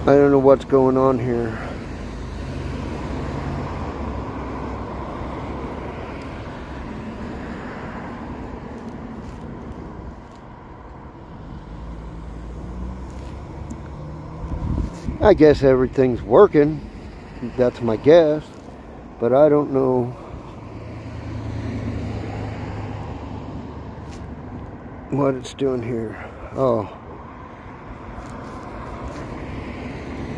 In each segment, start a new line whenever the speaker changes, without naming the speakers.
I don't know what's going on here. I guess everything's working. That's my guess. But I don't know. What it's doing here. Oh.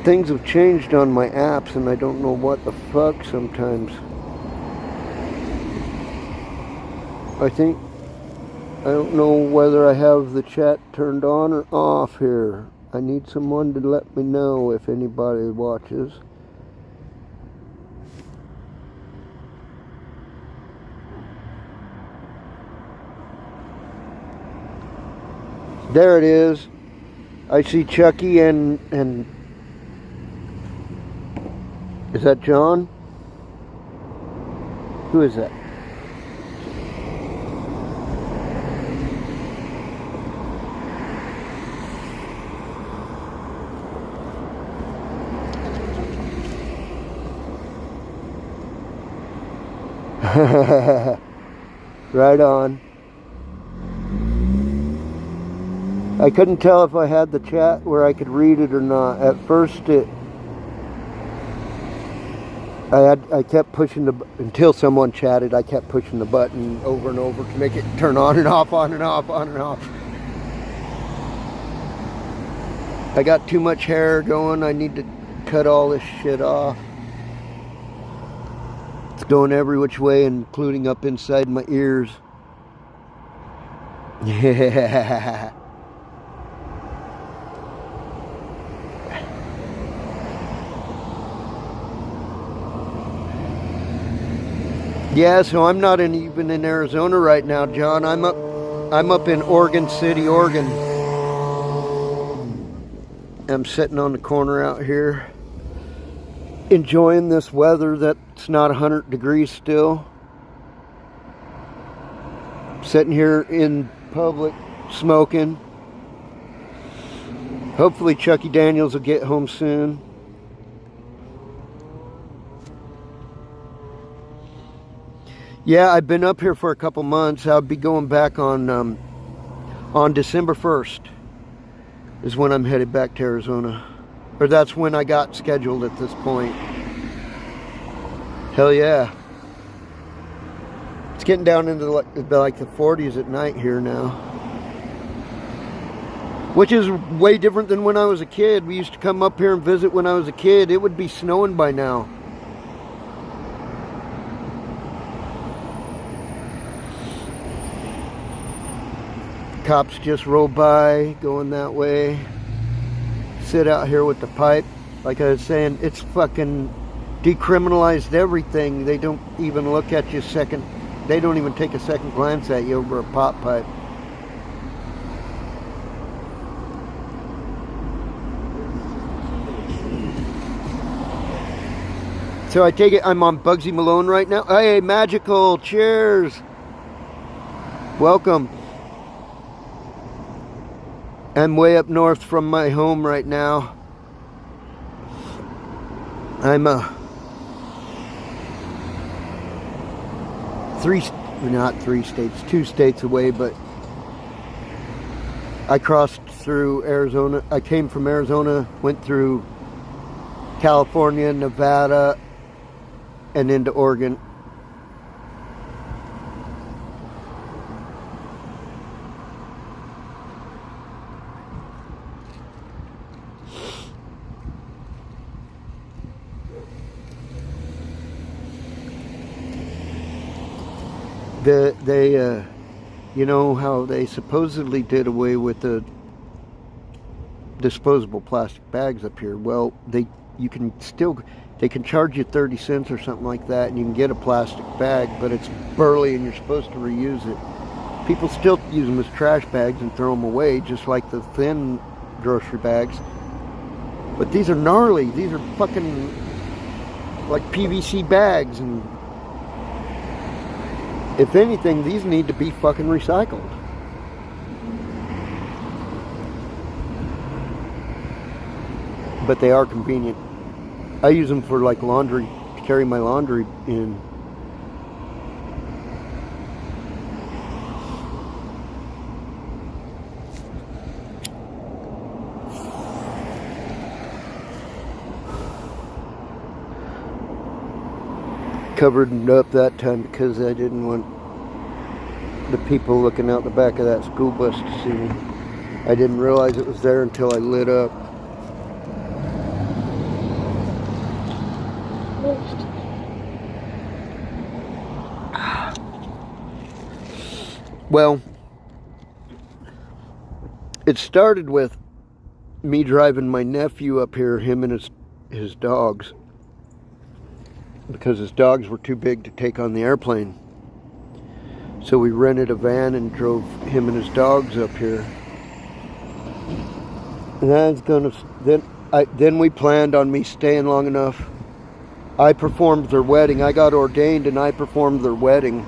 Things have changed on my apps and I don't know what the fuck sometimes. I don't know whether I have the chat turned on or off here. I need someone to let me know if anybody watches. There it is. I see Chucky and is that John? Who is that? Right on. I couldn't tell if I had the chat where I could read it or not. At first I kept pushing until someone chatted, I kept pushing the button over and over to make it turn on and off, on and off, on and off. I got too much hair going. I need to cut all this shit off. It's going every which way, including up inside my ears. Yeah. Yeah, so I'm not even in Arizona right now, John. I'm up in Oregon City, Oregon. I'm sitting on the corner out here, enjoying this weather that's not 100 degrees still. Sitting here in public, smoking. Hopefully Chucky Daniels will get home soon. Yeah, I've been up here for a couple months. I'll be going back on December 1st is when I'm headed back to Arizona. Or that's when I got scheduled at this point. Hell yeah. It's getting down into like the 40s at night here now. Which is way different than when I was a kid. We used to come up here and visit when I was a kid. It would be snowing by now. Cops just roll by, going that way. Sit out here with the pipe. Like I was saying, it's fucking decriminalized everything. They don't even look at you second. They don't even take a second glance at you over a pop pipe. So I take it I'm on Bugsy Malone right now. Hey, Magical, cheers. Welcome. I'm way up north from my home right now. I'm two states away, but I crossed through Arizona. I came from Arizona, went through California, Nevada, and into Oregon. They you know how they supposedly did away with the disposable plastic bags up here? Well, they can charge you 30 cents or something like that, and you can get a plastic bag, but it's burly and you're supposed to reuse it. People still use them as trash bags and throw them away, just like the thin grocery bags. But these are gnarly. These are fucking like PVC bags, and if anything, these need to be fucking recycled. but they are convenient. I use them for like laundry, to carry my laundry in. Covered it up that time because I didn't want the people looking out the back of that school bus to see me. I didn't realize it was there until I lit up. Well, it started with me driving my nephew up here, him and his dogs, because his dogs were too big to take on the airplane. So we rented a van and drove him and his dogs up here. And I was gonna then we planned on me staying long enough. I performed their wedding. I got ordained and I performed their wedding.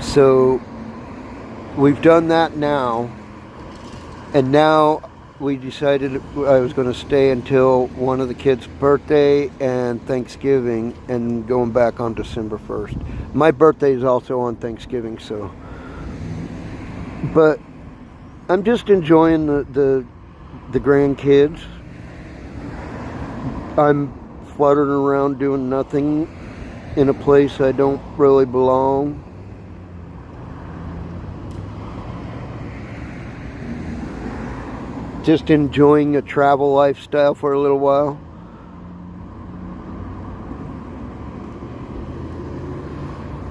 So we've done that now. And now we decided I was going to stay until one of the kids' birthday and Thanksgiving, and going back on December 1st. My birthday is also on Thanksgiving, so. But I'm just enjoying the grandkids. I'm fluttering around doing nothing in a place I don't really belong. Just enjoying a travel lifestyle for a little while.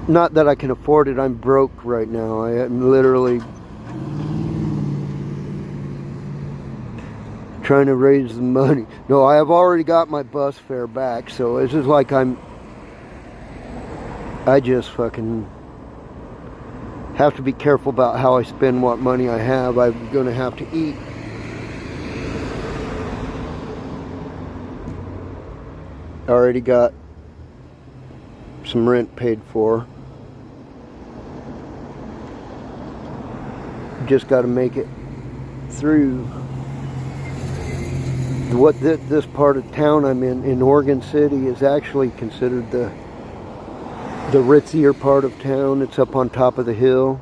Not that I can afford it. I'm broke right now. I am literally trying to raise the money. No, I have already got my bus fare back, so this is like I just fucking have to be careful about how I spend what money I have. I'm gonna have to eat. Already got some rent paid for. Just got to make it through. What this part of town I'm in Oregon City, is actually considered the ritzier part of town. It's up on top of the hill.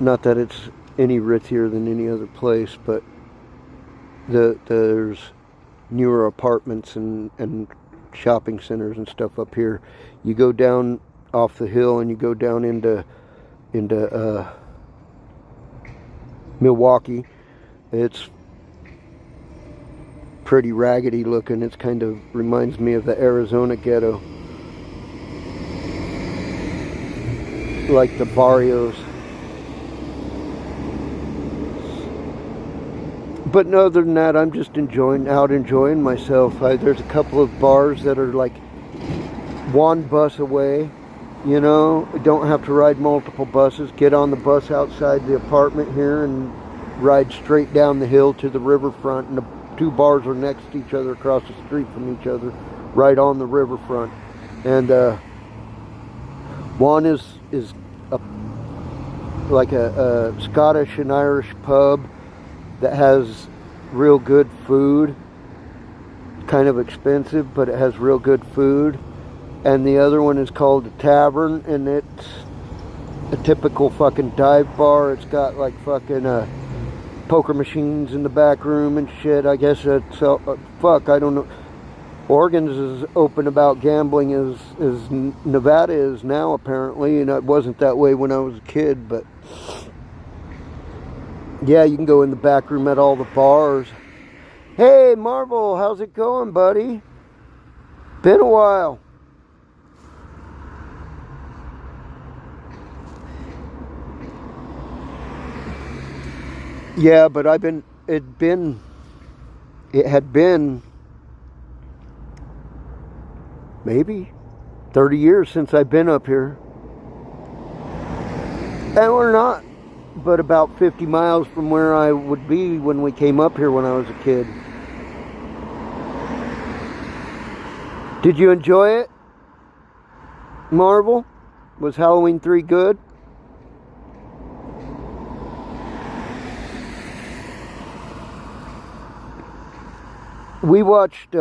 Not that it's any ritzier than any other place, but there's newer apartments and shopping centers and stuff up here. You go down off the hill and you go down into Milwaukee. It's pretty raggedy looking. It's kind of reminds me of the Arizona ghetto, like the barrios. But other than that, I'm just enjoying myself. There's a couple of bars that are like one bus away. You know, don't have to ride multiple buses. Get on the bus outside the apartment here and ride straight down the hill to the riverfront. And the two bars are next to each other, across the street from each other, right on the riverfront. And one is like a Scottish and Irish pub that has real good food. Kind of expensive, but it has real good food. And the other one is called the Tavern, and it's a typical fucking dive bar. It's got like fucking poker machines in the back room and shit. I guess it's fuck, I don't know. Oregon's as open about gambling as Nevada is now, apparently, and it wasn't that way when I was a kid, but yeah, you can go in the back room at all the bars. Hey, Marvel, how's it going, buddy? Been a while. Yeah, but it had been maybe 30 years since I've been up here. And we're not but about 50 miles from where I would be when we came up here when I was a kid. Did you enjoy it, Marvel? Was Halloween 3 good? We watched,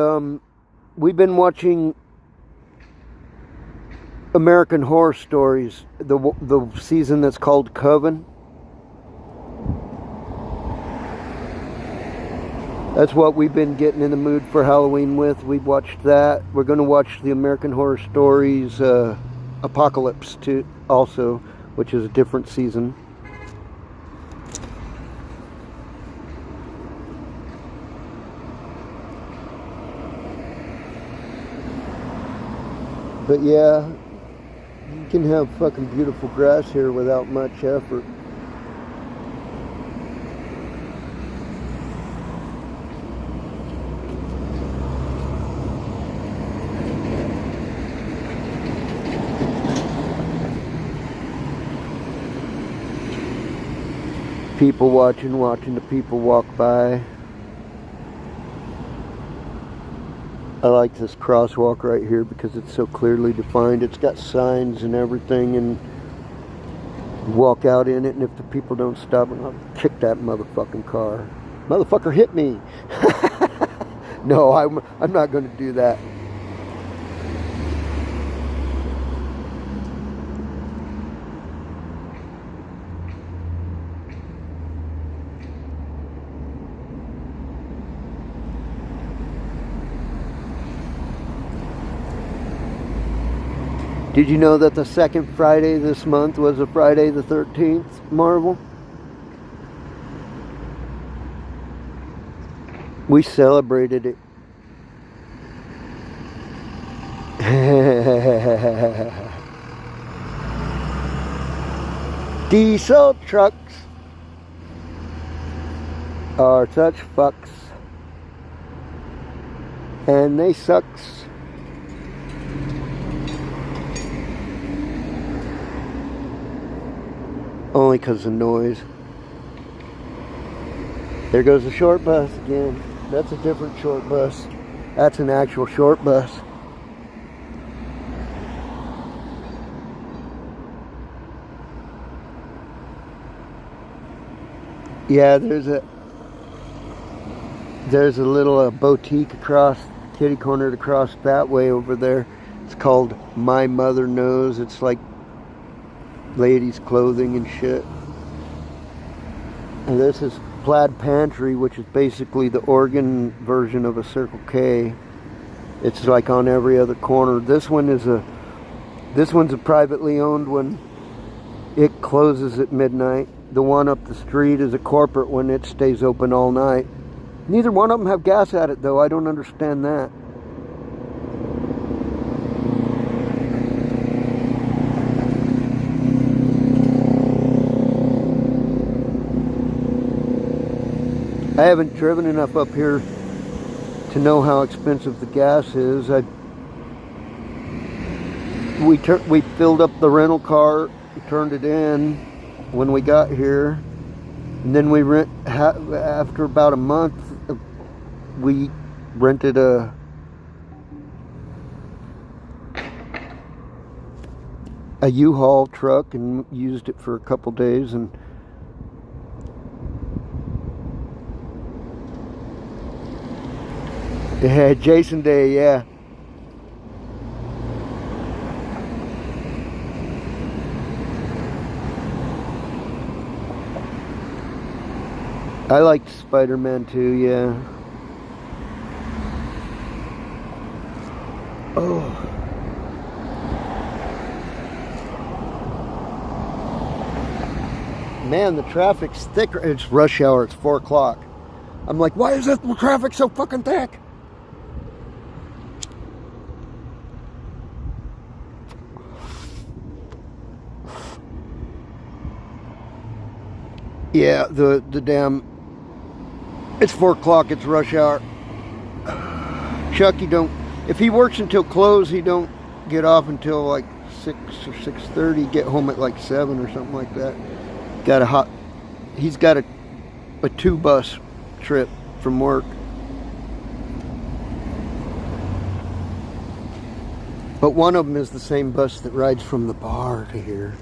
we've been watching American Horror Stories, the season that's called Coven. That's what we've been getting in the mood for Halloween with. We've watched that. We're going to watch the American Horror Stories Apocalypse too, also, which is a different season. But yeah, you can have fucking beautiful grass here without much effort. People watching the people walk by. I like this crosswalk right here because it's so clearly defined. It's got signs and everything, and you walk out in it, and if the people don't stop, I'll kick that motherfucking car. Motherfucker hit me. No, I'm not going to do that. Did you know that the second Friday this month was a Friday the 13th, Marvel? We celebrated it. Diesel trucks are such fucks, and they sucks. Only because of noise. There goes the short bus again. That's a different short bus. That's an actual short bus. Yeah, there's a little boutique across, kitty cornered across that way over there. It's called My Mother Knows. It's like ladies' clothing and shit. And this is Plaid Pantry, which is basically the Oregon version of a Circle K. It's like on every other corner. This one's a privately owned one. It closes at midnight. The one up the street is a corporate one. It stays open all night. Neither one of them have gas at it, though. I don't understand that. I haven't driven enough up here to know how expensive the gas is. We filled up the rental car, turned it in when we got here, and then after about a month, we rented a U-Haul truck and used it for a couple days, and yeah, Jason Day, yeah. I liked Spider-Man too, yeah. Oh. Man, the traffic's thicker. It's rush hour, it's 4 o'clock. I'm like, why is this traffic so fucking thick? Yeah, the damn, it's 4 o'clock, it's rush hour. Chuck, if he works until close, he don't get off until like 6 or 6:30, get home at like 7 or something like that. He's got a 2-bus trip from work. But one of them is the same bus that rides from the bar to here.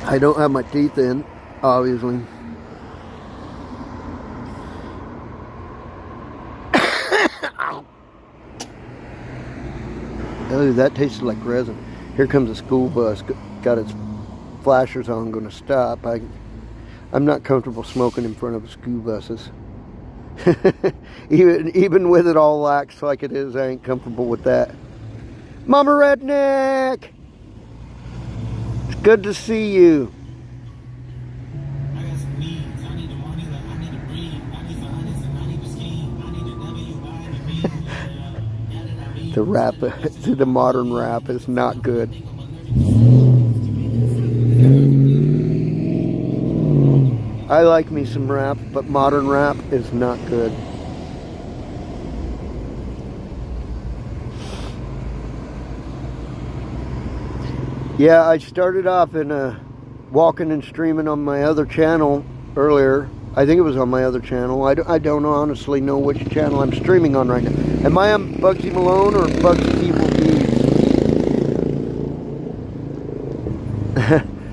I don't have my teeth in, obviously. Oh, that tasted like resin. Here comes a school bus. Got its flashers on, going to stop. I'm not comfortable smoking in front of school buses. even with it all lax like it is, I ain't comfortable with that. Mama Redneck! It's good to see you. The rap, the modern rap is not good. I like me some rap, but modern rap is not good. Yeah, I started off in walking and streaming on my other channel earlier. I think it was on my other channel. I don't honestly know which channel I'm streaming on right now. Am I on Bugsy Malone or Bugsy Evil Bees?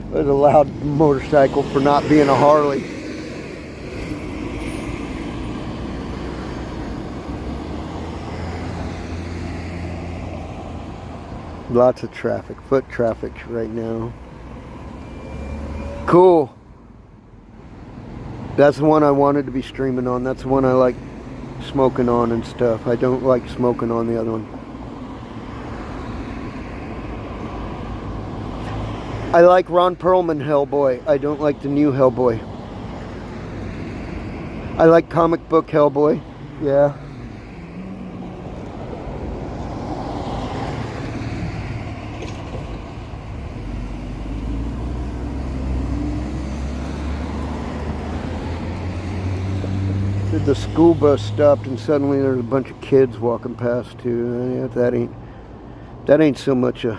It was a loud motorcycle for not being a Harley. Lots of traffic, foot traffic right now. Cool. That's the one I wanted to be streaming on. That's the one I like smoking on and stuff. I don't like smoking on the other one. I like Ron Perlman Hellboy. I don't like the new Hellboy. I like comic book Hellboy. Yeah. The school bus stopped and suddenly there's a bunch of kids walking past too. That ain't so much a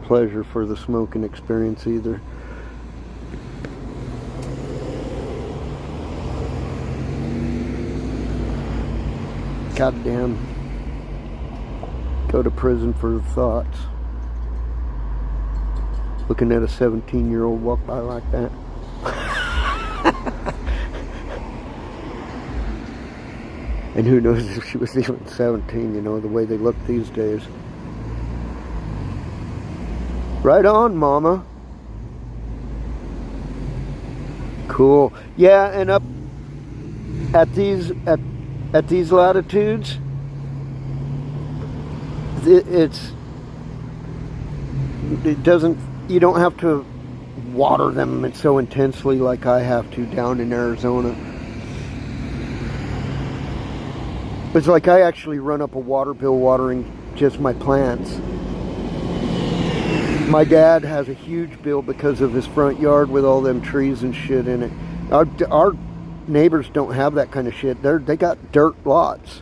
pleasure for the smoking experience either. Goddamn. Go to prison for the thoughts. Looking at a 17-year-old walk by like that. And who knows if she was even 17, you know, the way they look these days. Right on, Mama. Cool. Yeah, and up at these latitudes, you don't have to water them so intensely like I have to down in Arizona. It's like I actually run up a water bill watering just my plants. My dad has a huge bill because of his front yard with all them trees and shit in it. Our neighbors don't have that kind of shit. They got dirt lots.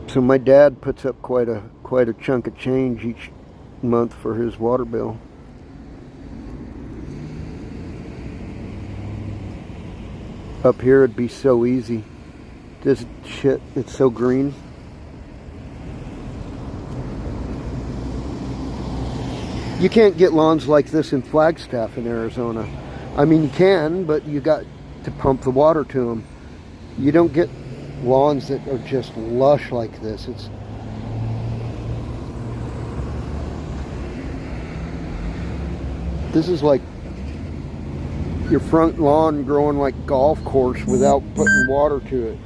So my dad puts up quite a chunk of change each month for his water bill. Up here it'd be so easy. This shit, it's so green. You can't get lawns like this in Flagstaff in Arizona. I mean, you can, but you got to pump the water to them. You don't get lawns that are just lush like this. This is like your front lawn growing like golf course without putting water to it.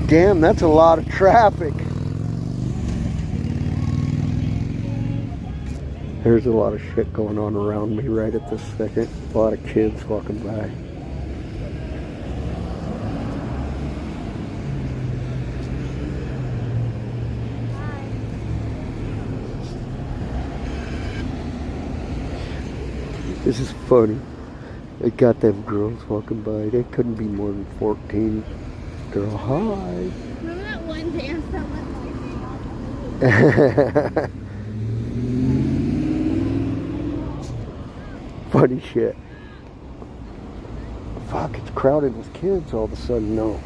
Damn, that's a lot of traffic. There's a lot of shit going on around me right at this second. A lot of kids walking by. This is funny. They got them girls walking by. They couldn't be more than 14. Girl, hi.
Remember that one dance that went like
Funny shit. Fuck, it's crowded with kids all of a sudden. No.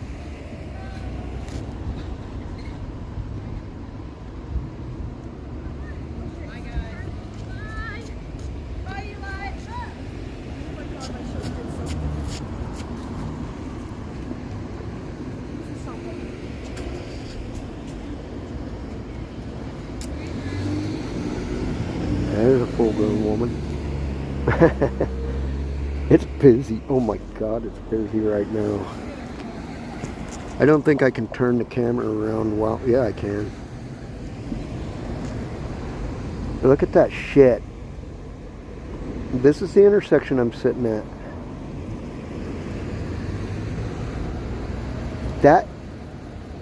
full-grown woman. It's busy. Oh my God, it's busy right now. I don't think I can turn the camera around while... Yeah, I can. Look at that shit. This is the intersection I'm sitting at.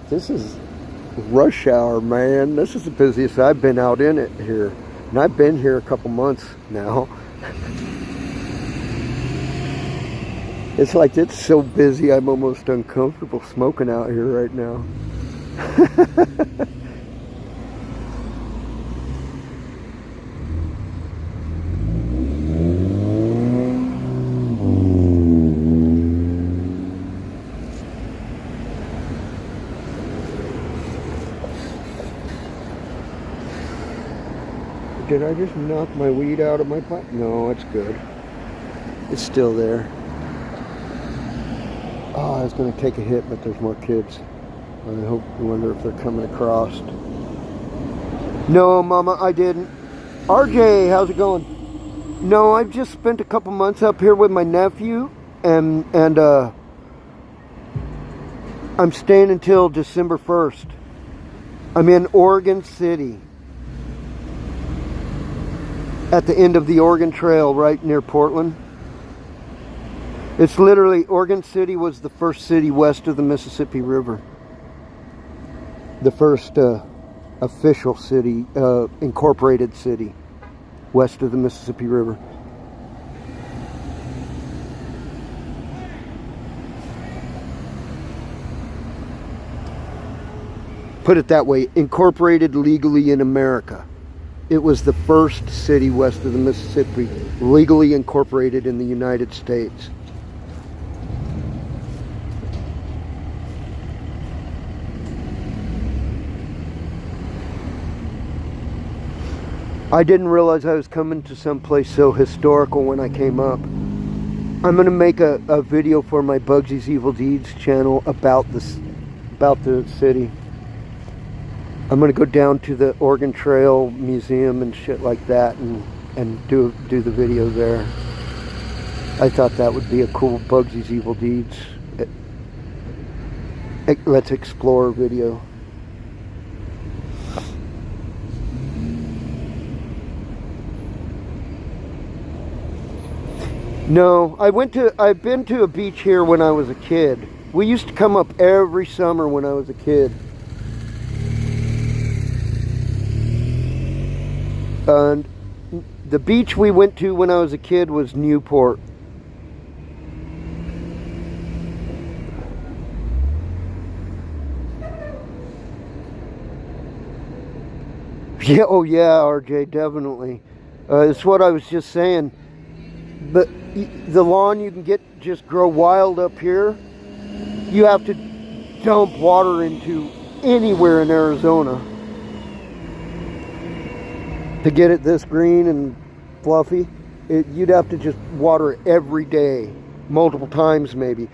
This is rush hour, man. This is the busiest I've been out in it here. And I've been here a couple months now. It's like it's so busy I'm almost uncomfortable smoking out here right now. Did I just knock my weed out of my pipe? No, it's good. It's still there. Oh, I was going to take a hit, but there's more kids. I wonder if they're coming across. No, Mama, I didn't. RJ, how's it going? No, I've just spent a couple months up here with my nephew, and I'm staying until December 1st. I'm in Oregon City, at the end of the Oregon Trail, right near Portland. It's literally, Oregon City was the first city west of the Mississippi River. The first official city, incorporated city, west of the Mississippi River. Put it that way, incorporated legally in America. It was the first city west of the Mississippi, legally incorporated in the United States. I didn't realize I was coming to someplace so historical when I came up. I'm going to make a video for my Bugsy's Evil Deeds channel about the city. I'm going to go down to the Oregon Trail Museum and shit like that and do the video there. I thought that would be a cool Bugsy's Evil Deeds Let's Explore video. No, I've been to a beach here when I was a kid. We used to come up every summer when I was a kid. And the beach we went to when I was a kid was Newport. Yeah, oh yeah, RJ, definitely. It's what I was just saying. But the lawn you can get just grow wild up here. You have to dump water into anywhere in Arizona to get it this green and fluffy. You'd have to just water it every day, multiple times maybe,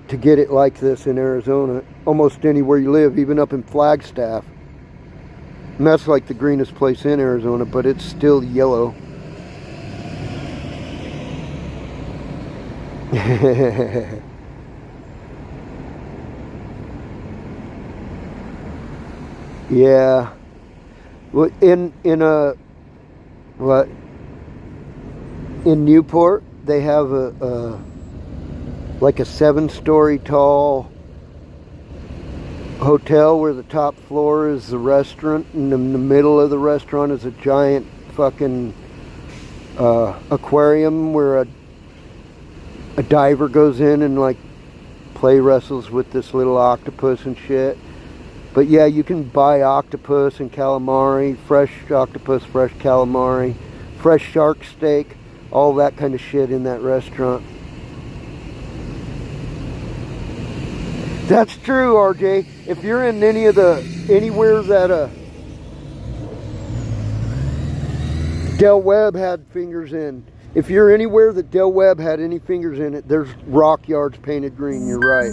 to get it like this in Arizona. Almost anywhere you live, even up in Flagstaff. And that's like the greenest place in Arizona, but it's still yellow. Yeah. Well, in Newport, they have like a 7-story tall hotel where the top floor is the restaurant, and in the middle of the restaurant is a giant fucking aquarium where a diver goes in and like play wrestles with this little octopus and shit. But yeah, you can buy octopus and calamari, fresh octopus, fresh calamari, fresh shark steak, all that kind of shit in that restaurant. That's true, RJ. If you're in anywhere that Del Webb had fingers in, if you're anywhere that Del Webb had any fingers in it, there's rock yards painted green. You're right.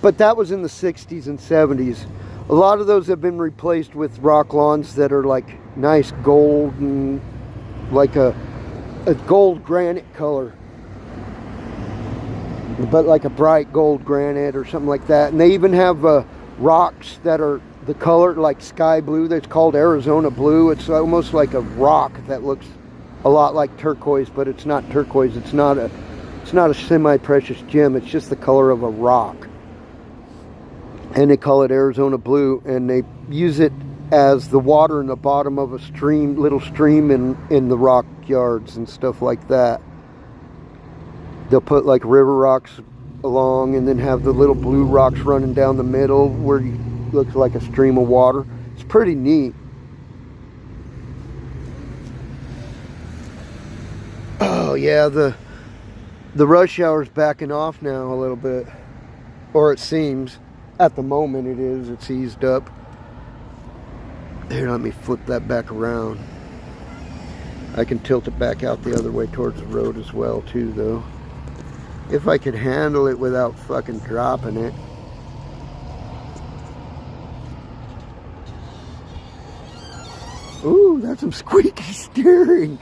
But that was in the 60s and 70s. A lot of those have been replaced with rock lawns that are like nice gold and like a gold granite color, but like a bright gold granite or something like that. And they even have rocks that are the color like sky blue. That's called Arizona blue. It's almost like a rock that looks a lot like turquoise, but it's not turquoise. It's not a semi-precious gem. It's just the color of a rock. And they call it Arizona blue, and they use it as the water in the bottom of a stream, little stream in the rock yards and stuff like that. They'll put like river rocks along and then have the little blue rocks running down the middle where it looks like a stream of water. It's pretty neat. Oh yeah, the rush hour's backing off now a little bit, or it seems. At the moment it is. It's eased up. Here, let me flip that back around. I can tilt it back out the other way towards the road as well too, though. If I could handle it without fucking dropping it. Ooh, that's some squeaky steering.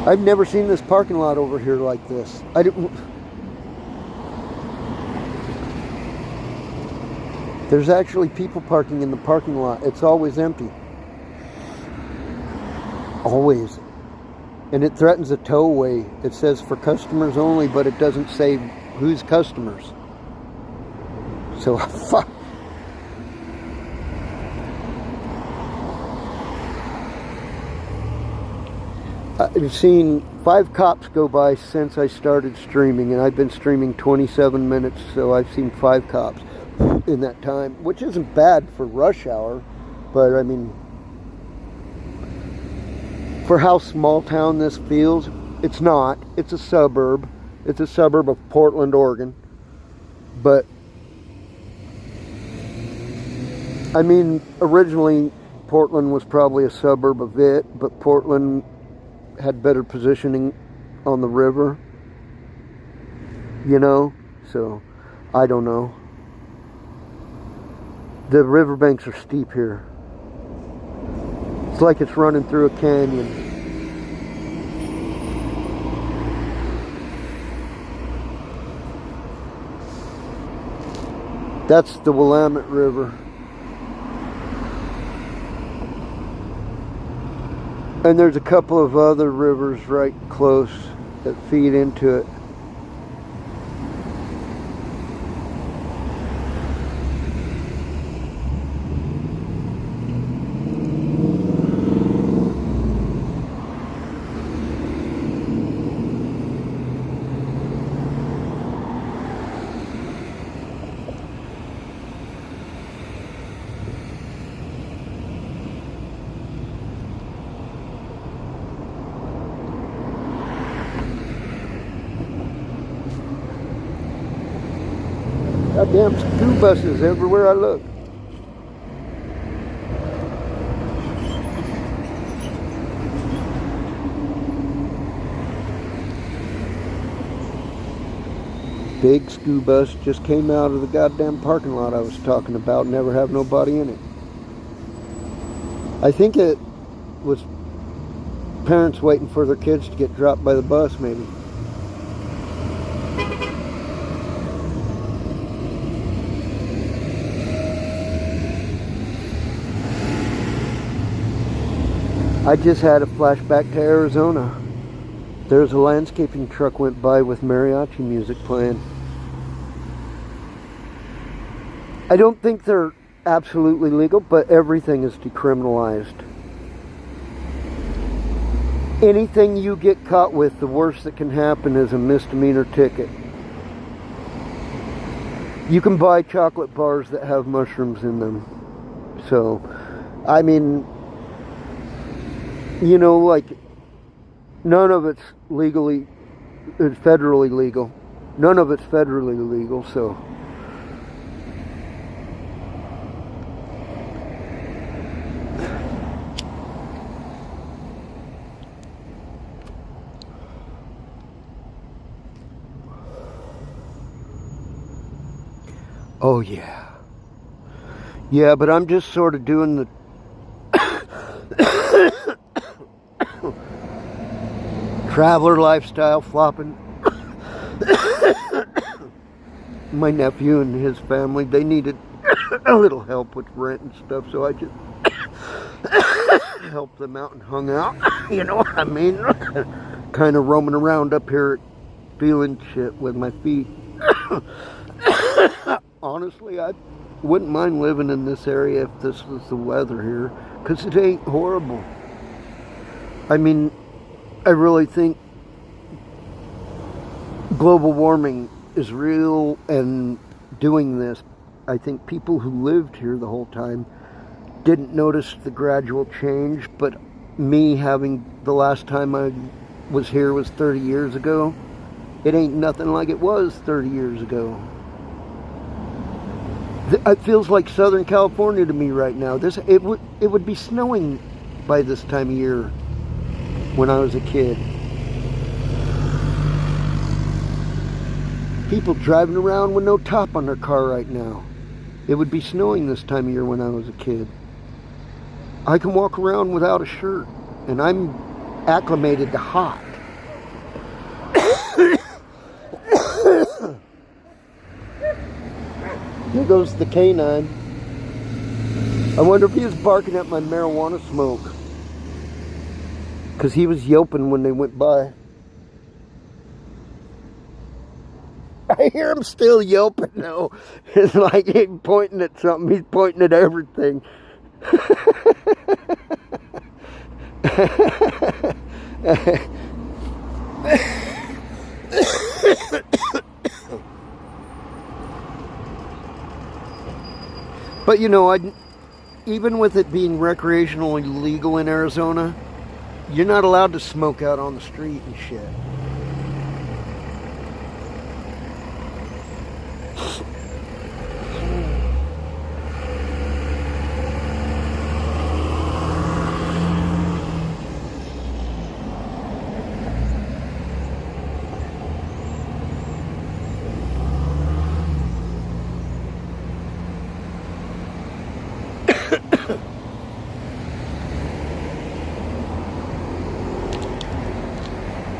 I've never seen this parking lot over here like this. I didn't. There's actually people parking in the parking lot. It's always empty. Always. And it threatens a towaway. It says for customers only, but it doesn't say whose customers. So, fuck. I've seen 5 cops go by since I started streaming, and I've been streaming 27 minutes, so I've seen 5 cops in that time, which isn't bad for rush hour, but I mean, for how small town this feels, it's not. It's a suburb. It's a suburb of Portland, Oregon. But I mean, originally Portland was probably a suburb of it, but Portland had better positioning on the river, you know, so I don't know. The riverbanks are steep here. It's like it's running through a canyon. That's the Willamette River. And there's a couple of other rivers right close that feed into it. Goddamn school buses everywhere I look. Big school bus just came out of the goddamn parking lot I was talking about. Never have nobody in it. I think it was parents waiting for their kids to get dropped by the bus, maybe. I just had a flashback to Arizona. There's a landscaping truck went by with mariachi music playing. I don't think they're absolutely legal, but everything is decriminalized. Anything you get caught with, the worst that can happen is a misdemeanor ticket. You can buy chocolate bars that have mushrooms in them. So, I mean, you know, like, none of it's federally legal. None of it's federally legal, so. Oh, yeah. Yeah, but I'm just sort of doing the traveler lifestyle, flopping. My nephew and his family, they needed a little help with rent and stuff, so I just helped them out and hung out. You know what I mean? Kind of roaming around up here feeling shit with my feet. Honestly, I wouldn't mind living in this area if this was the weather here, because it ain't horrible. I mean, I really think global warming is real, and doing this, I think people who lived here the whole time didn't notice the gradual change, but me having the last time I was here was 30 years ago, it ain't nothing like it was 30 years ago. It feels like Southern California to me right now. It would be snowing by this time of year when I was a kid. People driving around with no top on their car right now. It would be snowing this time of year when I was a kid. I can walk around without a shirt, and I'm acclimated to hot. Here goes the canine. I wonder if he was barking at my marijuana smoke, because he was yelping when they went by. I hear him still yelping though. It's like he's pointing at something. He's pointing at everything. But you know, even with it being recreationally legal in Arizona, you're not allowed to smoke out on the street and shit.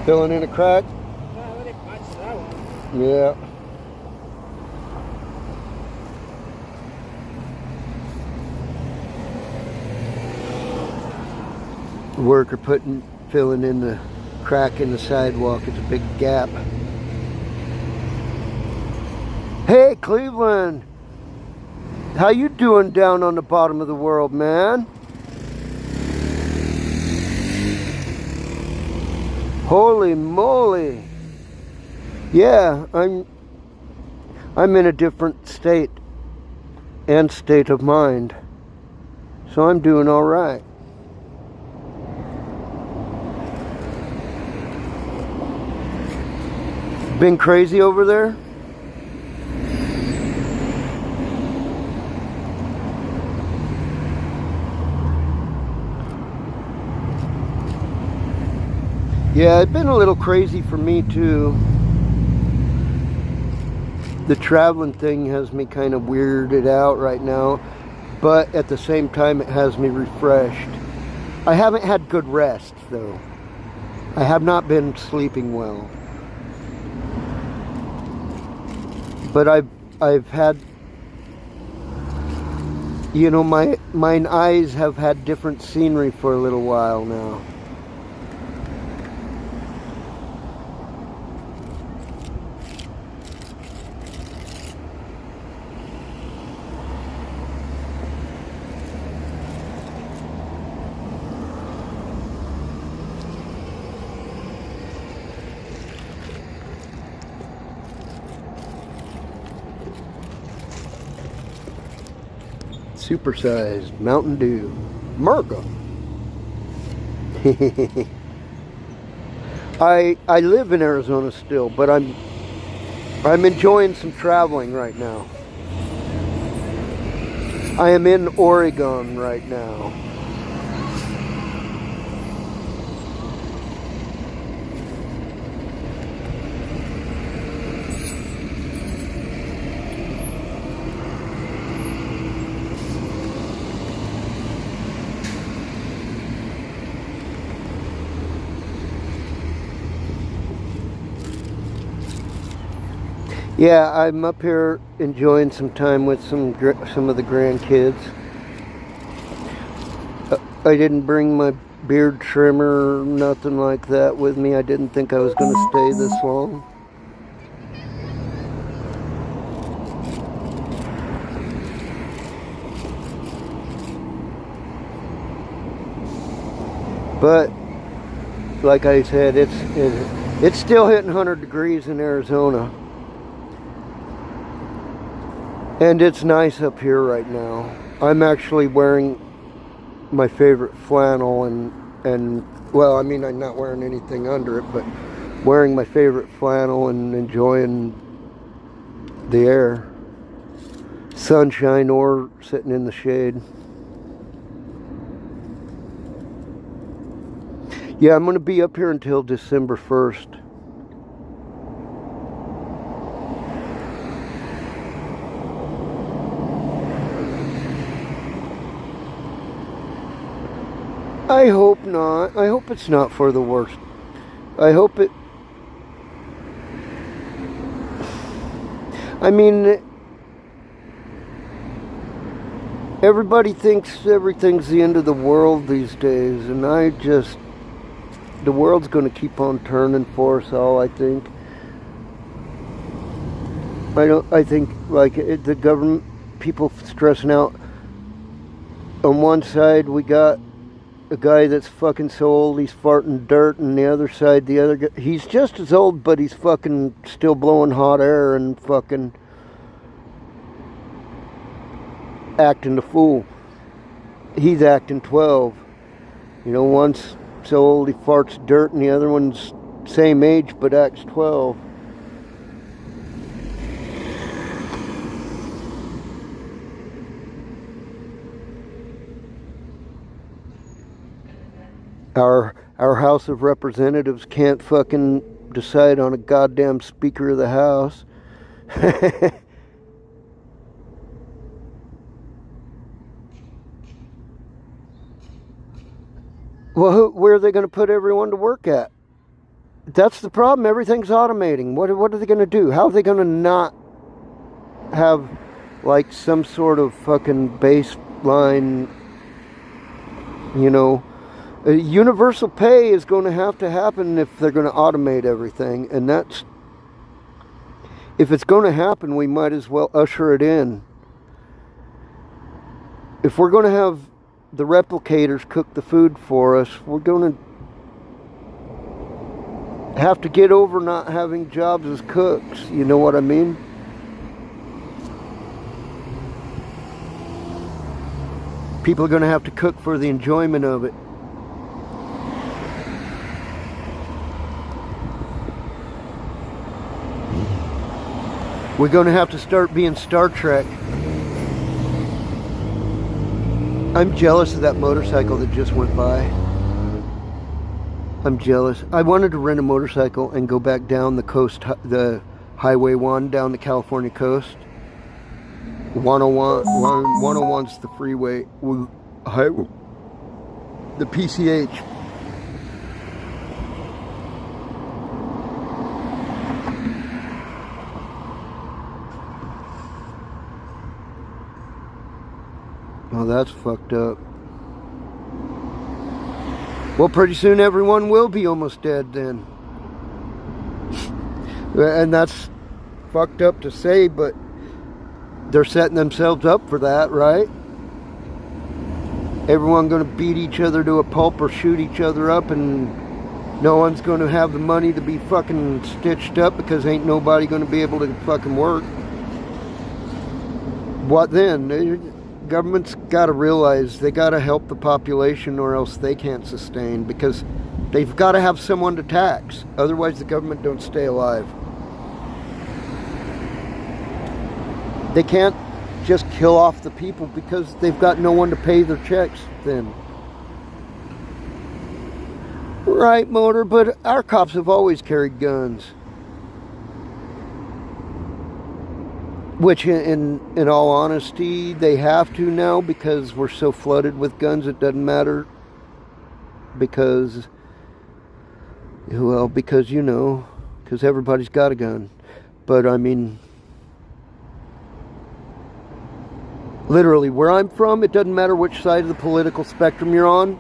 Filling in a crack? Yeah. Worker filling in the crack in the sidewalk. It's a big gap. Hey, Cleveland. How you doing down on the bottom of the world, man? Holy moly. Yeah, I'm in a different state and state of mind. So I'm doing all right. Been crazy over there? Yeah, it's been a little crazy for me too. The traveling thing has me kind of weirded out right now, but at the same time it has me refreshed. I haven't had good rest though. I have not been sleeping well. But I've had, you know, my eyes have had different scenery for a little while now. Supersized Mountain Dew. America. I live in Arizona still, but I'm enjoying some traveling right now. I am in Oregon right now. Yeah, I'm up here enjoying some time with some of the grandkids. I didn't bring my beard trimmer, nothing like that with me. I didn't think I was going to stay this long. But like I said, it's still hitting 100 degrees in Arizona. And it's nice up here right now. I'm actually wearing my favorite flannel and well, I mean, I'm not wearing anything under it, but wearing my favorite flannel and enjoying the air, sunshine, or sitting in the shade. Yeah, I'm going to be up here until December 1st. I hope not. I hope it's not for the worst. I hope it... I mean, everybody thinks everything's the end of the world these days, and the world's going to keep on turning for us all, I think. I think, like, the government, people stressing out. On one side, we got a guy that's fucking so old he's farting dirt, and the other side, the other guy, he's just as old, but he's fucking still blowing hot air and fucking acting the fool. He's acting 12. You know, one's so old he farts dirt, and the other one's same age but acts 12. Our House of Representatives can't fucking decide on a goddamn Speaker of the House. Well, where are they going to put everyone to work at? That's the problem. Everything's automating. What are they going to do? How are they going to not have, like, some sort of fucking baseline, you know... Universal pay is going to have to happen if they're going to automate everything, and that's, if it's going to happen, we might as well usher it in. If we're going to have the replicators cook the food for us, we're going to have to get over not having jobs as cooks. You know what I mean? People are going to have to cook for the enjoyment of it. We're going to have to start being Star Trek. I'm jealous of that motorcycle that just went by. I'm jealous. I wanted to rent a motorcycle and go back down the coast, the Highway 1 down the California coast. 101's the freeway. The PCH. Oh, that's fucked up. Well, pretty soon everyone will be almost dead then. And that's fucked up to say, but they're setting themselves up for that, right? Everyone going to beat each other to a pulp or shoot each other up, and no one's going to have the money to be fucking stitched up because ain't nobody going to be able to fucking work. What then? Government's got to realize they got to help the population or else they can't sustain, because they've got to have someone to tax. Otherwise the government don't stay alive. They can't just kill off the people because they've got no one to pay their checks then. Right, Motor, but our cops have always carried guns. Which, in all honesty, they have to now because we're so flooded with guns, it doesn't matter. Because, well, because, you know, because everybody's got a gun. But, I mean, Literally, where I'm from, it doesn't matter which side of the political spectrum you're on.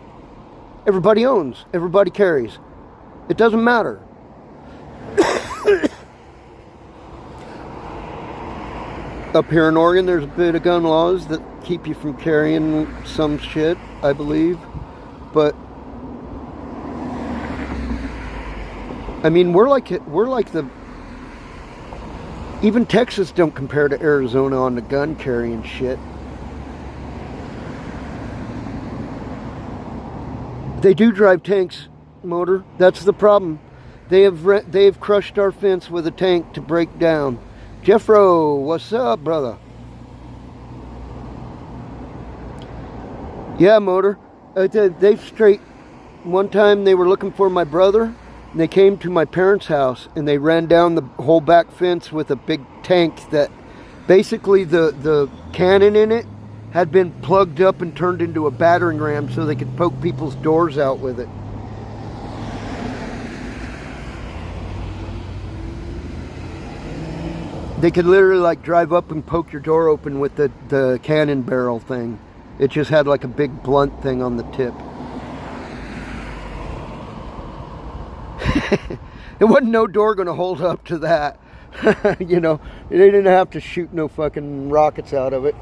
Everybody owns. Everybody carries. It doesn't matter. Up here in Oregon, there's a bit of gun laws that keep you from carrying some shit, I believe. But I mean, we're like the, even Texas don't compare to Arizona on the gun carrying shit. They do drive tanks, Motor. That's the problem. They have crushed our fence with a tank to break down. Jeffro, what's up, brother? Yeah, Motor. They've straight. One time they were looking for my brother, and they came to my parents' house, and they ran down the whole back fence with a big tank that basically the cannon in it had been plugged up and turned into a battering ram so they could poke people's doors out with it. They could literally like drive up and poke your door open with the cannon barrel thing. It just had like a big blunt thing on the tip. There wasn't no door going to hold up to that. You know, they didn't have to shoot no fucking rockets out of it.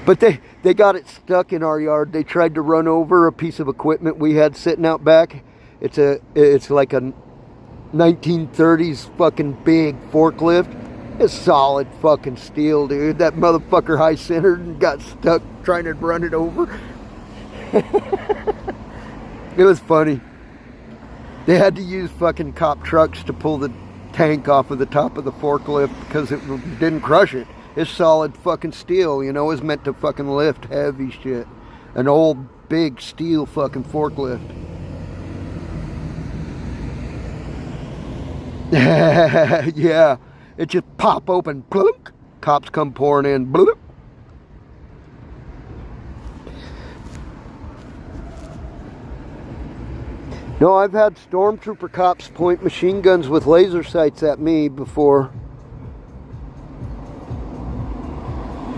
But they got it stuck in our yard. They tried to run over a piece of equipment we had sitting out back. It's like a 1930s fucking big forklift. It's solid fucking steel, dude. That motherfucker high centered and got stuck trying to run it over. It was funny. They had to use fucking cop trucks to pull the tank off of the top of the forklift because it didn't crush it. It's solid fucking steel, you know. It's meant to fucking lift heavy shit. An old big steel fucking forklift. Yeah, it just pop open, plunk. Cops come pouring in, bloop. No, I've had stormtrooper cops point machine guns with laser sights at me before.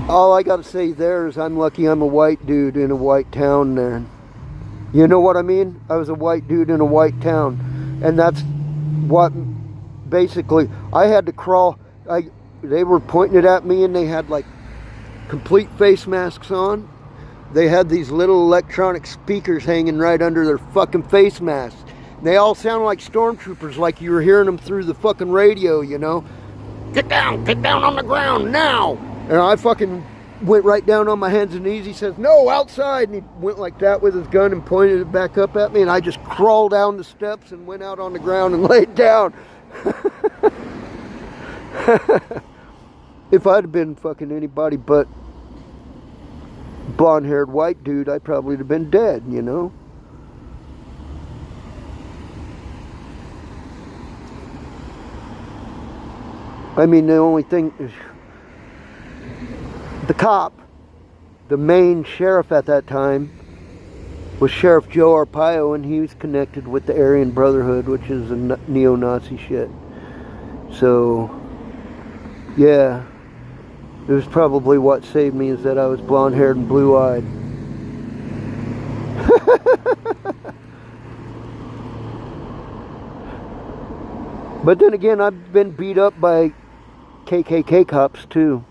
All I gotta say there is I'm lucky I'm a white dude in a white town there. You know what I mean? I was a white dude in a white town. And that's what basically I had to crawl. They were pointing it at me and they had like complete face masks on. They had these little electronic speakers hanging right under their fucking face masks. They all sound like stormtroopers, like you were hearing them through the fucking radio, you know. Get down on the ground now. And I fucking went right down on my hands and knees. He says, no, outside. And he went like that with his gun and pointed it back up at me. And I just crawled down the steps and went out on the ground and laid down. If I'd have been fucking anybody but blonde-haired white dude, I probably would have been dead, you know. I mean, the only thing is the cop, the main sheriff at that time, was Sheriff Joe Arpaio, and he was connected with the Aryan Brotherhood, which is a neo-Nazi shit. So, yeah, it was probably what saved me, is that I was blonde-haired and blue-eyed. But then again, I've been beat up by KKK cops too,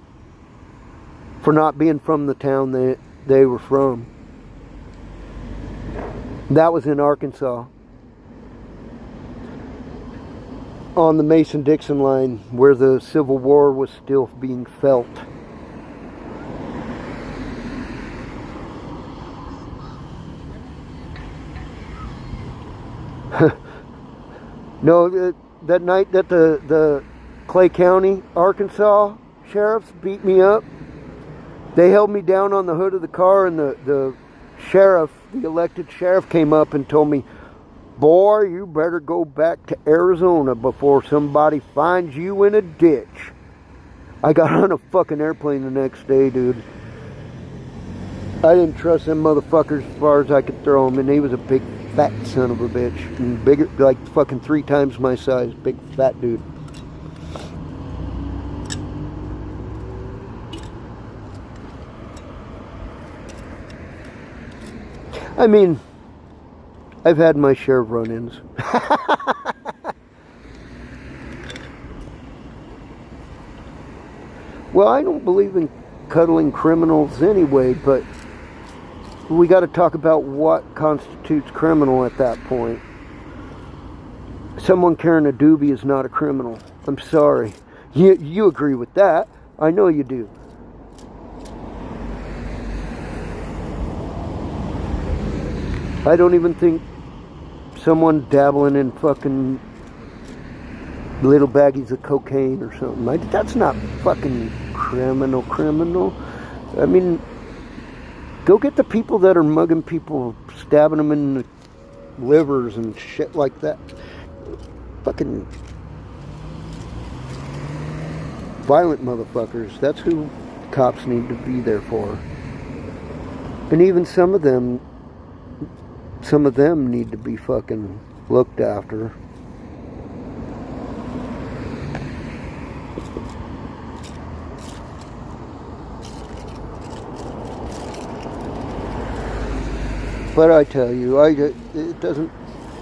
for not being from the town they were from. That was in Arkansas, on the Mason-Dixon line, where the Civil War was still being felt. No, that night that the Clay County, Arkansas sheriffs beat me up, they held me down on the hood of the car, and the sheriff, the elected sheriff, came up and told me, boy, you better go back to Arizona before somebody finds you in a ditch. I got on a fucking airplane the next day, dude. I didn't trust them motherfuckers as far as I could throw them, and he was a big fat son of a bitch, and bigger, like fucking 3 times my size, big fat dude. I mean, I've had my share of run-ins. Well, I don't believe in cuddling criminals anyway, but we got to talk about what constitutes criminal at that point. Someone carrying a doobie is not a criminal. I'm sorry. You agree with that. I know you do. I don't even think someone dabbling in fucking little baggies of cocaine or something. That's not fucking criminal. I mean, go get the people that are mugging people, stabbing them in the livers and shit like that. Fucking violent motherfuckers. That's who cops need to be there for. And even some of them need to be fucking looked after. But I tell you, it doesn't,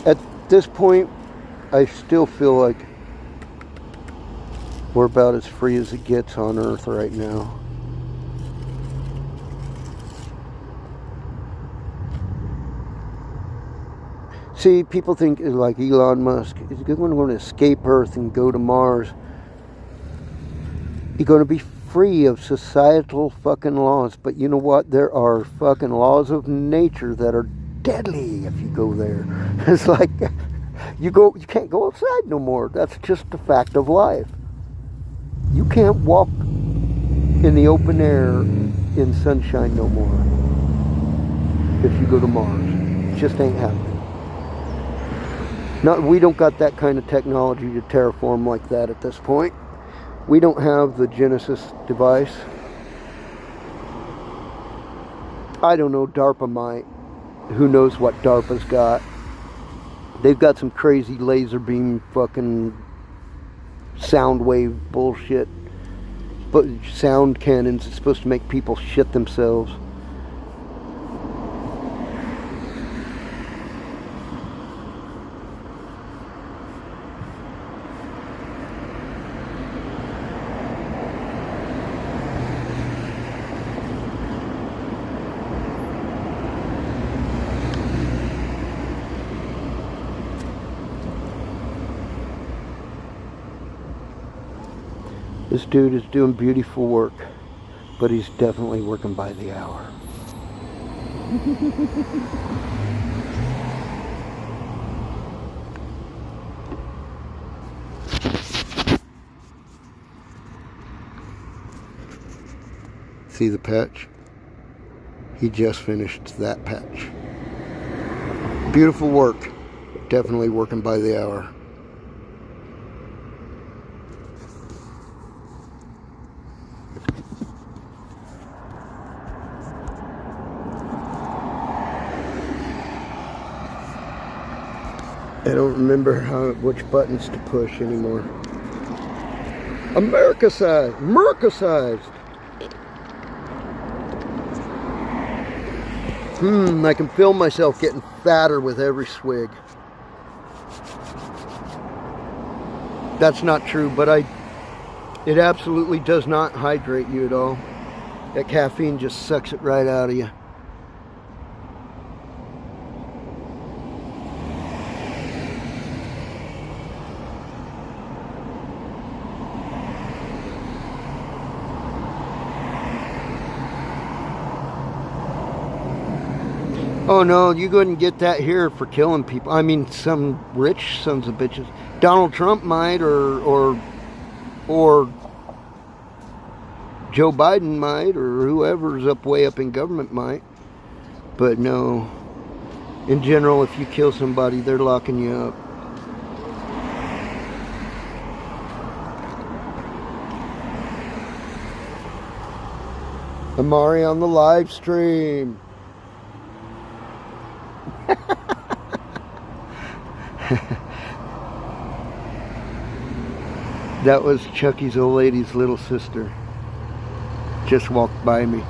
at this point, I still feel like we're about as free as it gets on Earth right now. See, people think like Elon Musk is going to escape Earth and go to Mars. He's going to be free of societal fucking laws, but you know what? There are fucking laws of nature that are deadly if you go there. It's like you can't go outside no more. That's just a fact of life. You can't walk in the open air in sunshine no more if you go to Mars. It just ain't happening. We don't got that kind of technology to terraform like that at this point. We don't have the Genesis device. I don't know, DARPA might. Who knows what DARPA's got. They've got some crazy laser beam fucking sound wave bullshit. But sound cannons, it's supposed to make people shit themselves. This dude is doing beautiful work, but he's definitely working by the hour. See the patch? He just finished that patch. Beautiful work. Definitely working by the hour. I don't remember which buttons to push anymore. America-sized! I can feel myself getting fatter with every swig. That's not true, but it absolutely does not hydrate you at all. That caffeine just sucks it right out of you. Oh no, you couldn't get that here for killing people. I mean, some rich sons of bitches. Donald Trump might, or Joe Biden might, or whoever's way up in government might. But no, in general, if you kill somebody, they're locking you up. Amari on the live stream. That was Chucky's old lady's little sister. Just walked by me.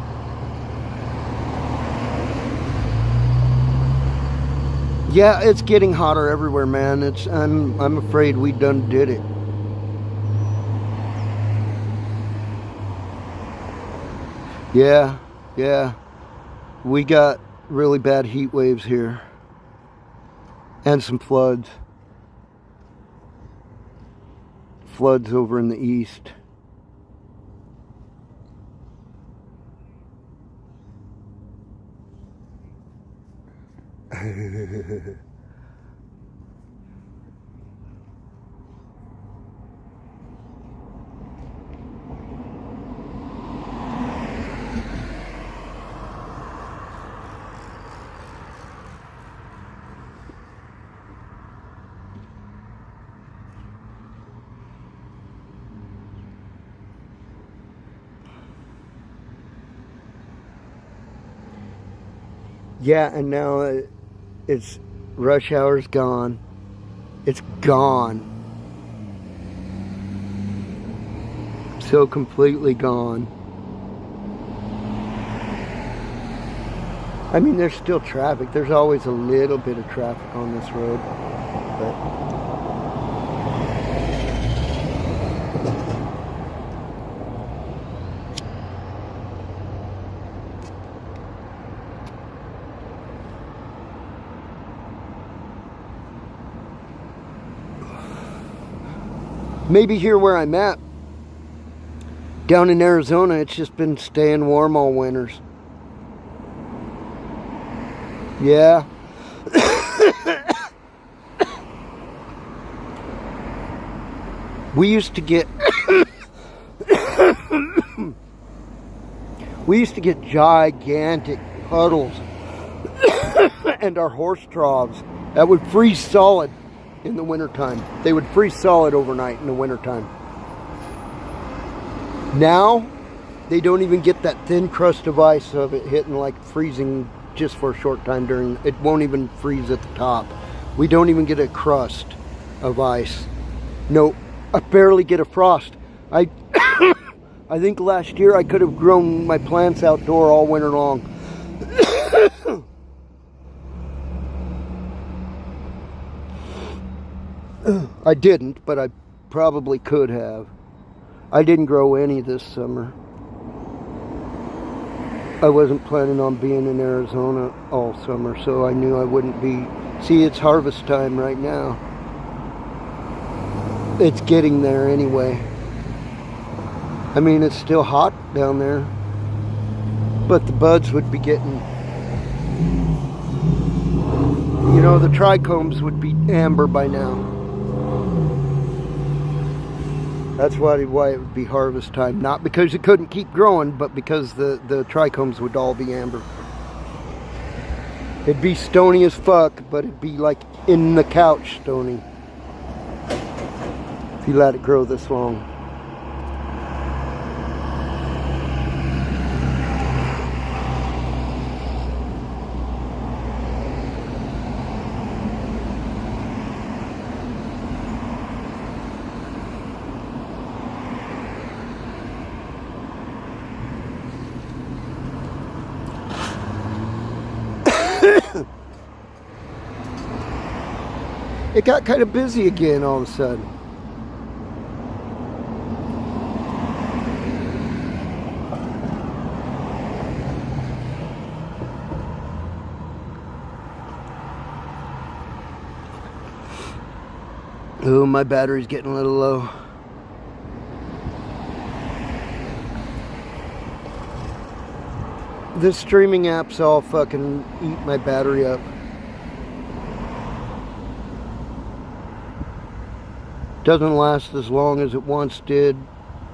Yeah, it's getting hotter everywhere, man. I'm afraid we done did it. Yeah, yeah. We got really bad heat waves here. And some floods. Floods over in the east. Yeah, and now it's rush hour's gone. It's gone. So completely gone. I mean, there's still traffic. There's always a little bit of traffic on this road. But maybe here where I'm at, down in Arizona, it's just been staying warm all winters. Yeah. We used to get gigantic puddles and our horse troughs that would freeze solid in the wintertime. They would freeze solid overnight in the wintertime. Now, they don't even get that thin crust of ice of it hitting like freezing just for a short time during, it won't even freeze at the top. We don't even get a crust of ice. No, I barely get a frost. I think last year I could have grown my plants outdoor all winter long. I didn't, but I probably could have. I didn't grow any this summer. I wasn't planning on being in Arizona all summer, so I knew I wouldn't be. See, it's harvest time right now. It's getting there anyway. I mean, it's still hot down there, but the buds would be getting, you know, the trichomes would be amber by now. That's why it would be harvest time. Not because it couldn't keep growing, but because the trichomes would all be amber. It'd be stony as fuck, but it'd be like in the couch stony. If you let it grow this long. It got kind of busy again all of a sudden. Oh, my battery's getting a little low. The streaming apps all fucking eat my battery up. Doesn't last as long as it once did.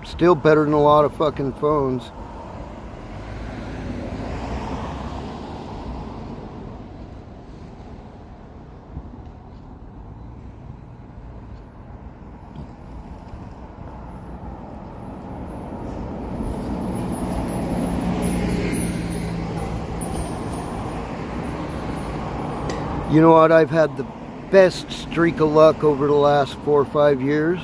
Still better than a lot of fucking phones. You know what? I've had the best streak of luck over the last 4 or 5 years.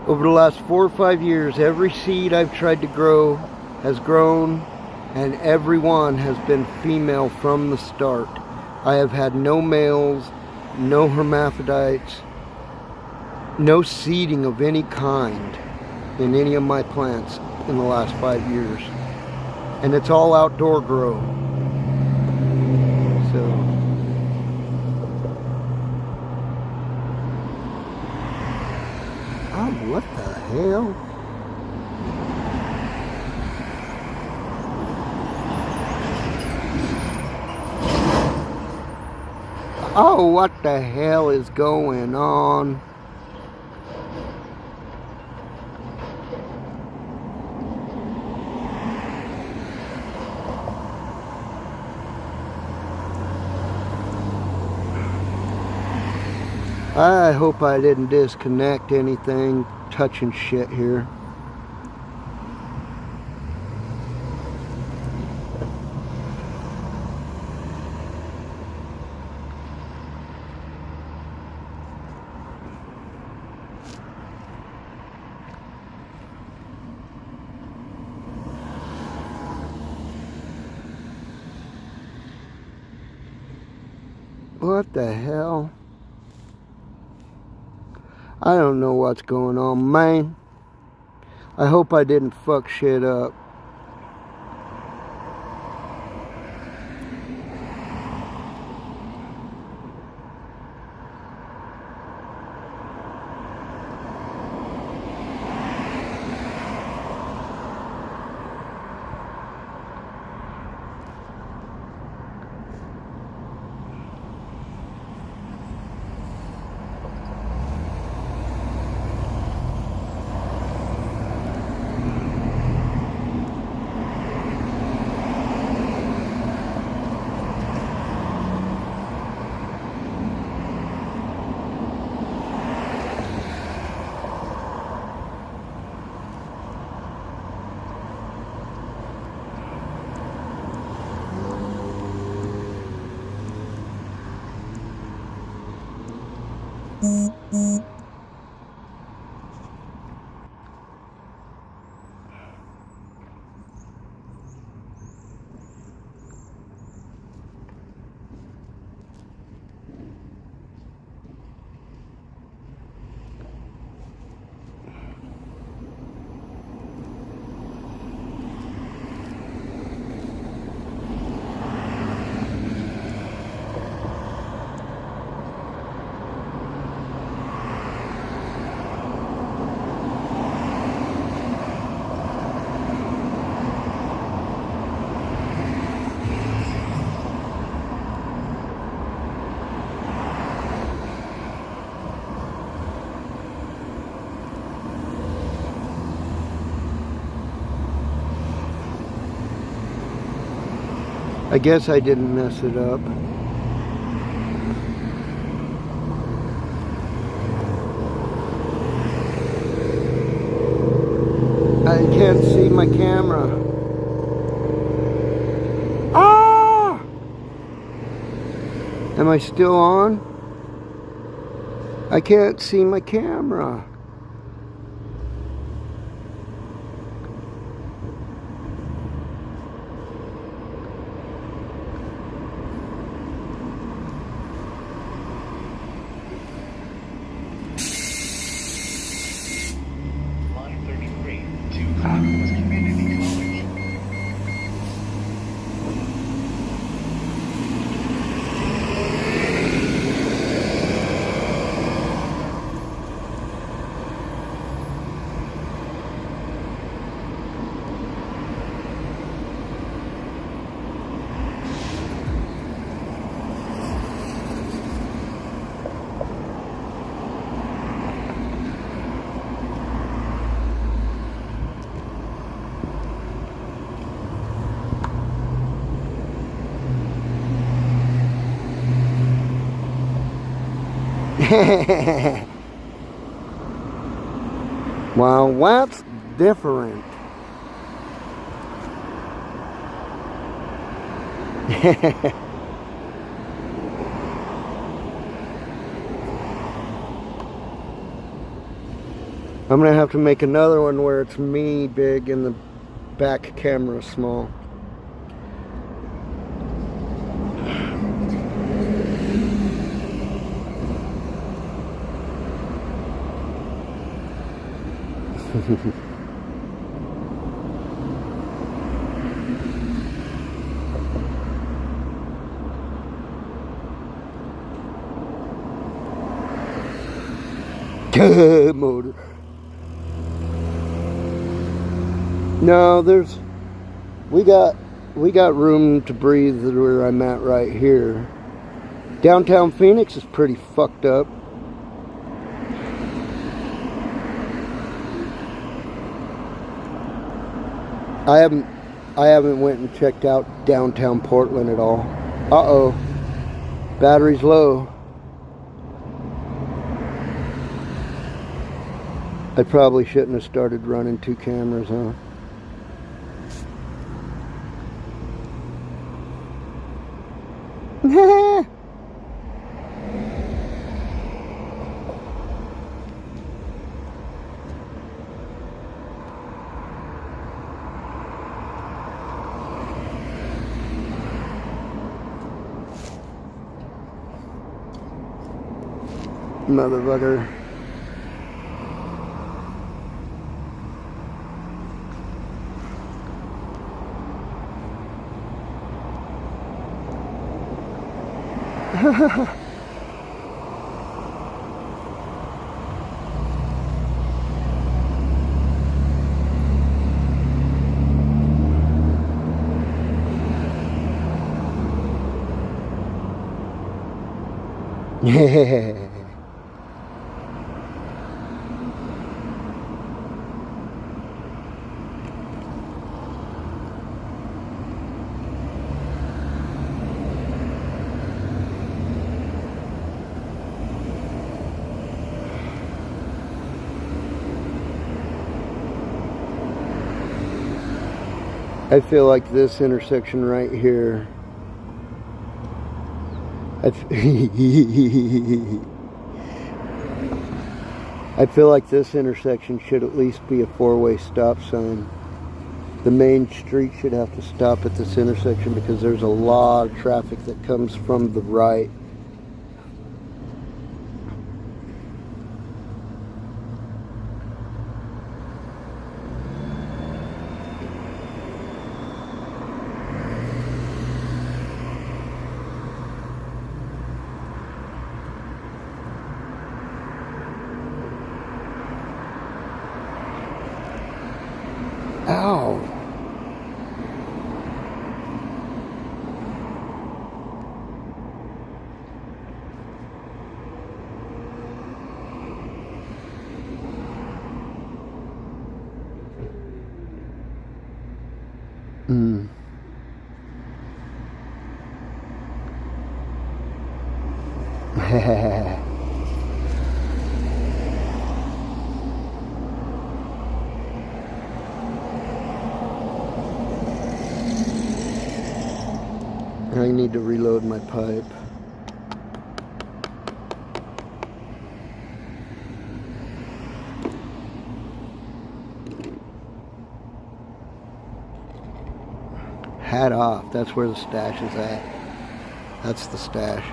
Over the last 4 or 5 years, every seed I've tried to grow has grown, and every one has been female from the start. I have had no males, no hermaphrodites, no seeding of any kind in any of my plants in the last 5 years. And it's all outdoor grow. So oh, what the hell? Oh, what the hell is going on? I hope I didn't disconnect anything touching shit here. What the hell? I don't know what's going on, man. I hope I didn't fuck shit up. I guess I didn't mess it up. I can't see my camera. Ah! Am I still on? I can't see my camera. Well, that's different. I'm gonna have to make another one where it's me big and the back camera small. Motor. No, we got room to breathe where I'm at right here. Downtown Phoenix is pretty fucked up. I haven't went and checked out downtown Portland at all. Uh-oh. Battery's low. I probably shouldn't have started running 2 cameras, huh? Motherfucker. Yeah. I feel like this intersection right here. I feel like this intersection should at least be a 4-way stop sign. The main street should have to stop at this intersection because there's a lot of traffic that comes from the right. Ow. Mm. I need to reload my pipe. Hat off. That's where the stash is at. That's the stash.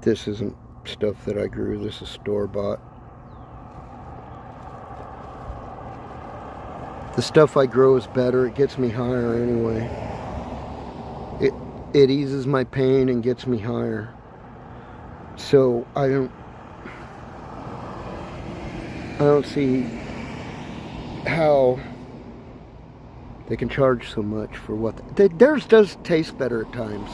This isn't stuff that I grew. This is store-bought. The stuff I grow is better. It gets me higher anyway. It eases my pain and gets me higher. So I don't see how they can charge so much for what theirs does taste better at times.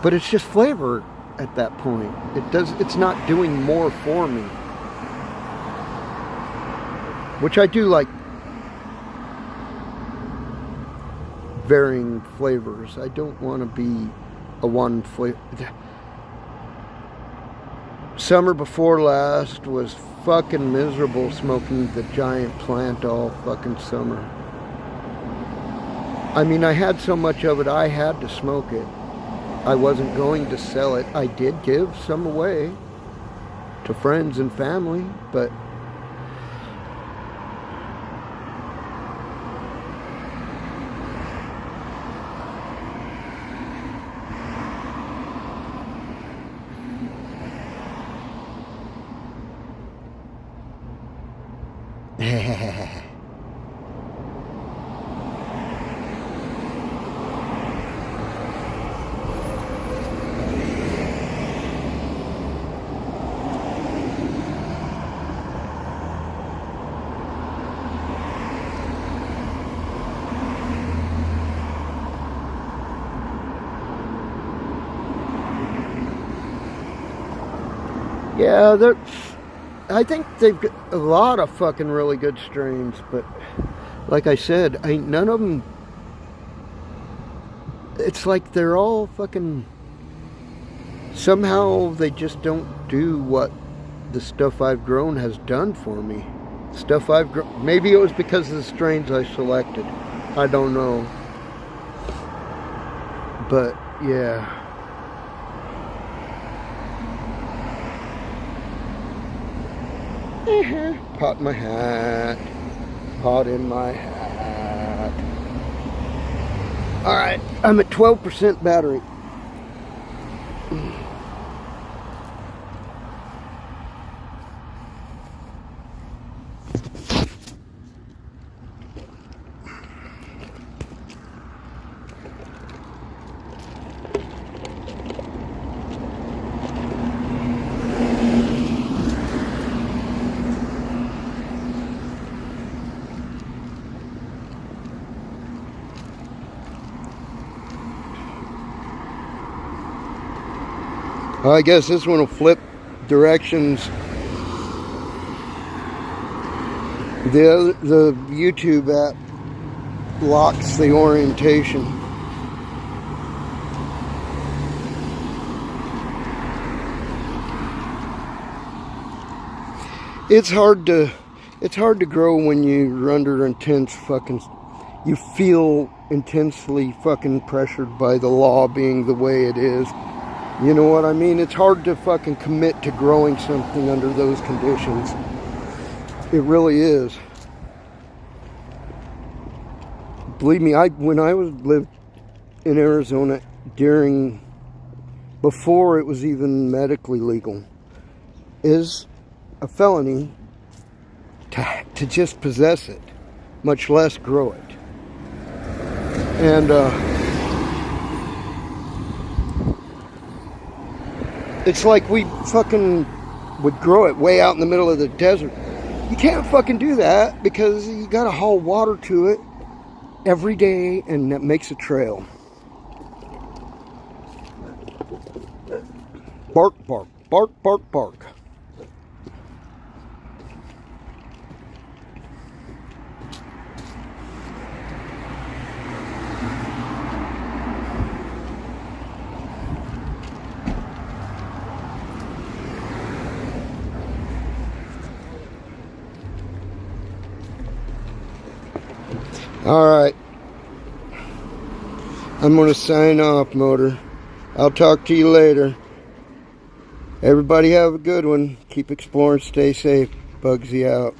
But it's just flavor at that point. It's not doing more for me. Which I do like varying flavors. I don't want to be a one flavor. Summer before last was fucking miserable smoking the giant plant all fucking summer. I mean, I had so much of it, I had to smoke it. I wasn't going to sell it. I did give some away to friends and family, but Yeah, I think they've got a lot of fucking really good strains, but like I said, ain't none of them. It's like they're all fucking. Somehow they just don't do what the stuff I've grown has done for me. Stuff I've grown. Maybe it was because of the strains I selected. I don't know. But yeah. Pot in my hat. Pot in my hat. Alright, I'm at 12% battery. I guess this one will flip directions. The YouTube app locks the orientation. It's hard to grow when you're under intense fucking. You feel intensely fucking pressured by the law being the way it is. You know what I mean? It's hard to fucking commit to growing something under those conditions. It really is. Believe me, when I lived in Arizona before it was even medically legal, is a felony to just possess it, much less grow it. And it's like we fucking would grow it way out in the middle of the desert. You can't fucking do that because you gotta haul water to it every day, and that makes a trail. Bark, bark, bark, bark, bark. Alright, I'm going to sign off, Motor. I'll talk to you later. Everybody have a good one. Keep exploring, stay safe. Bugsy out.